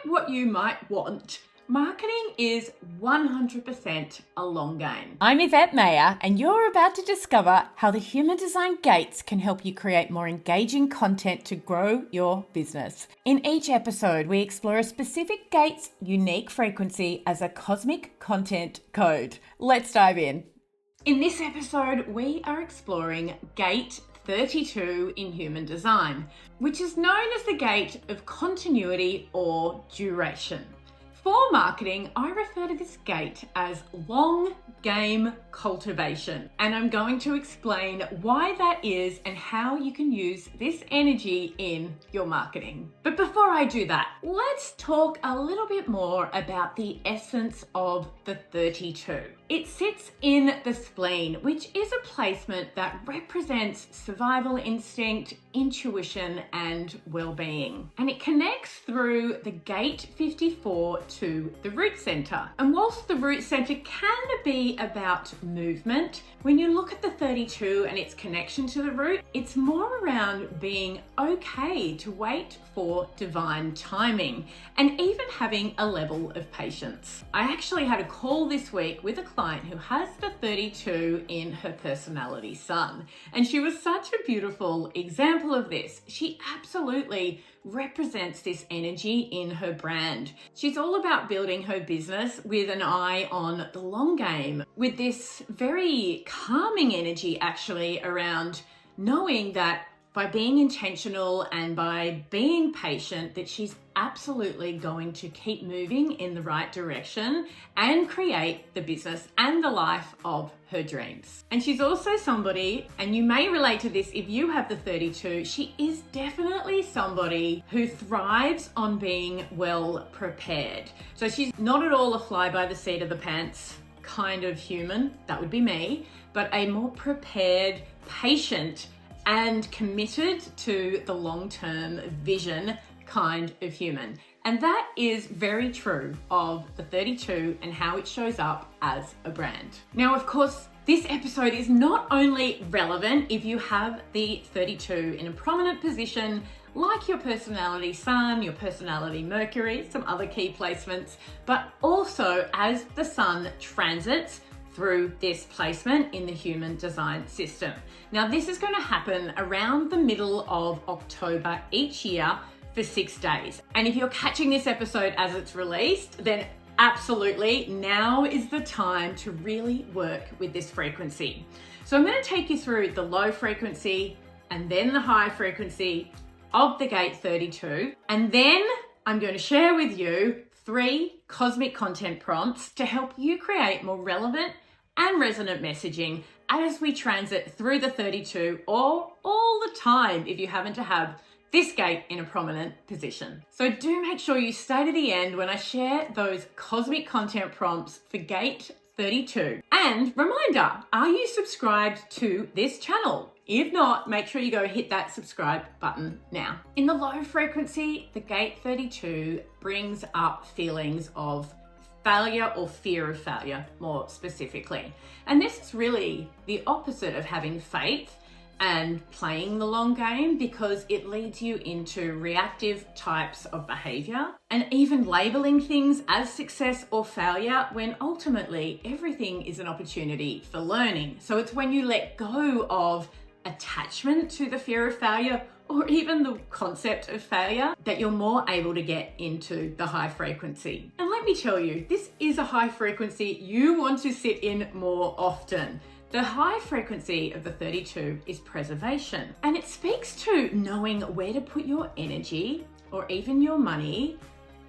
Despite what you might want, marketing is 100% a long game. I'm Yvette Mayer, and you're about to discover how the human design gates can help you create more engaging content to grow your business. In each episode, we explore a specific gate's unique frequency as a cosmic content code. Let's dive in. In this episode, we are exploring Gate 32 in human design, which is known as the gate of continuity or duration. For marketing, I refer to this gate as long game cultivation, and I'm going to explain why that is and how you can use this energy in your marketing. But before I do that, let's talk a little bit more about the essence of the 32. It sits in the spleen, which is a placement that represents survival instinct, intuition, and well-being. And it connects through the gate 54 to the root center. And whilst the root center can be about movement, when you look at the 32 and its connection to the root, it's more around being okay to wait for divine timing and even having a level of patience. I actually had a call this week with a client who has the 32 in her personality sun, and she was such a beautiful example of this. She absolutely represents this energy in her brand. She's all about building her business with an eye on the long game, with this very calming energy actually around knowing that by being intentional and by being patient, that she's absolutely going to keep moving in the right direction and create the business and the life of her dreams. And she's also somebody, and you may relate to this if you have the 32, she is definitely somebody who thrives on being well prepared. So she's not at all a fly by the seat of the pants kind of human, that would be me, but a more prepared, patient, and committed to the long-term vision kind of human. And that is very true of the 32 and how it shows up as a brand. Now, of course, this episode is not only relevant if you have the 32 in a prominent position, like your personality sun, your personality Mercury, some other key placements, but also as the sun transits through this placement in the human design system. Now, this is going to happen around the middle of October each year for 6 days. And if you're catching this episode as it's released, then absolutely now is the time to really work with this frequency. So I'm going to take you through the low frequency and then the high frequency of the gate 32. And then I'm going to share with you 3 cosmic content prompts to help you create more relevant and resonant messaging as we transit through the 32 or all the time if you happen to have this gate in a prominent position. So do make sure you stay to the end when I share those cosmic content prompts for gate 32. And reminder, are you subscribed to this channel? If not, make sure you go hit that subscribe button now. In the low frequency, the gate 32 brings up feelings of failure or fear of failure, more specifically. And this is really the opposite of having faith and playing the long game, because it leads you into reactive types of behavior and even labeling things as success or failure when ultimately everything is an opportunity for learning. So it's when you let go of attachment to the fear of failure or even the concept of failure that you're more able to get into the high frequency. And let me tell you, this is a high frequency you want to sit in more often. The high frequency of the 32 is preservation, and it speaks to knowing where to put your energy or even your money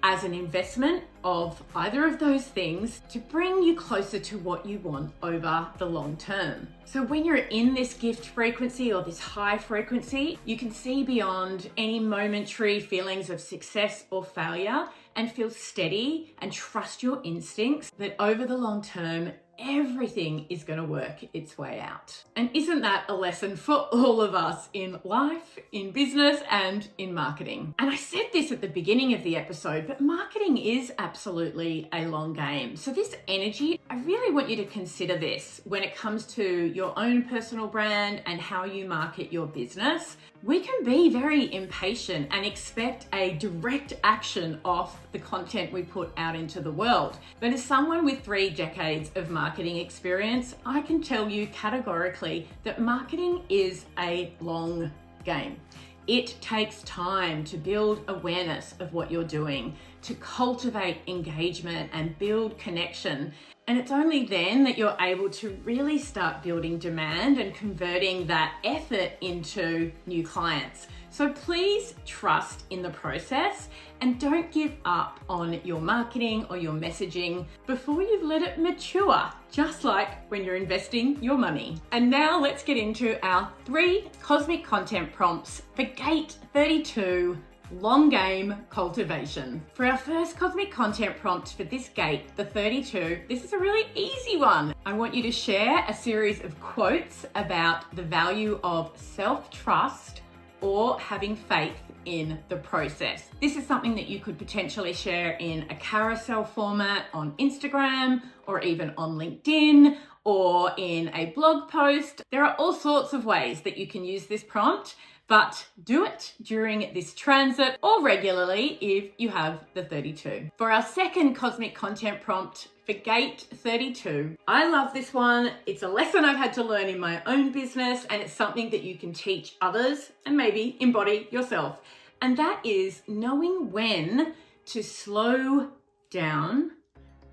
as an investment of either of those things to bring you closer to what you want over the long term. So when you're in this gift frequency or this high frequency, you can see beyond any momentary feelings of success or failure and feel steady and trust your instincts that over the long term, everything is going to work its way out. And isn't that a lesson for all of us in life, in business, and in marketing? And I said this at the beginning of the episode, but marketing is absolutely a long game. So this energy, I really want you to consider this when it comes to your own personal brand and how you market your business. we can be very impatient and expect a direct action off the content we put out into the world. But as someone with 3 decades of marketing experience, I can tell you categorically that marketing is a long game. It takes time to build awareness of what you're doing, to cultivate engagement and build connection. And it's only then that you're able to really start building demand and converting that effort into new clients. So please trust in the process and don't give up on your marketing or your messaging before you've let it mature, just like when you're investing your money. And now let's get into our 3 cosmic content prompts for Gate 32, long game cultivation. For our first cosmic content prompt for this gate, the 32, this is a really easy one. I want you to share a series of quotes about the value of self-trust or having faith in the process. This is something that you could potentially share in a carousel format on Instagram or even on LinkedIn or in a blog post. There are all sorts of ways that you can use this prompt, but do it during this transit or regularly if you have the 32. For our second cosmic content prompt for Gate 32, I love this one. It's a lesson I've had to learn in my own business, and it's something that you can teach others and maybe embody yourself. And that is knowing when to slow down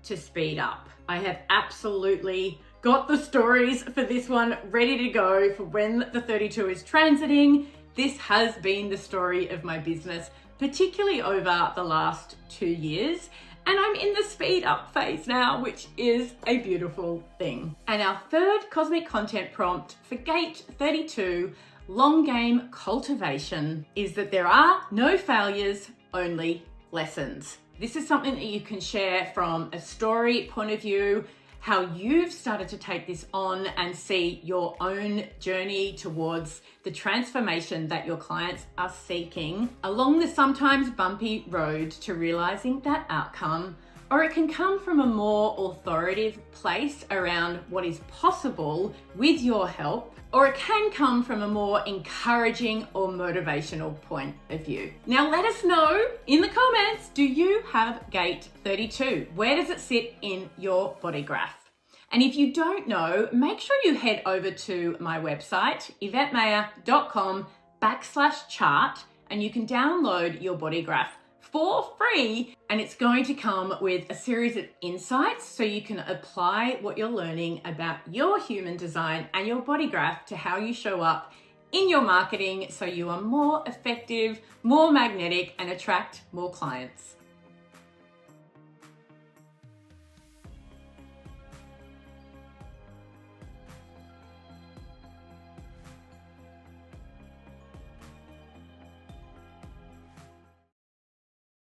to speed up. I have absolutely got the stories for this one ready to go for when the 32 is transiting. This has been the story of my business, particularly over the last 2 years. And I'm in the speed up phase now, which is a beautiful thing. And our third cosmic content prompt for Gate 32, long game cultivation, is that there are no failures, only lessons. This is something that you can share from a story point of view, how you've started to take this on and see your own journey towards the transformation that your clients are seeking along the sometimes bumpy road to realizing that outcome. Or it can come from a more authoritative place around what is possible with your help, or it can come from a more encouraging or motivational point of view. Now let us know in the comments, do you have Gate 32? Where does it sit in your body graph? And if you don't know, make sure you head over to my website, yvettemeyer.com/chart, and you can download your body graph for free. And it's going to come with a series of insights so you can apply what you're learning about your human design and your body graph to how you show up in your marketing so you are more effective, more magnetic, and attract more clients.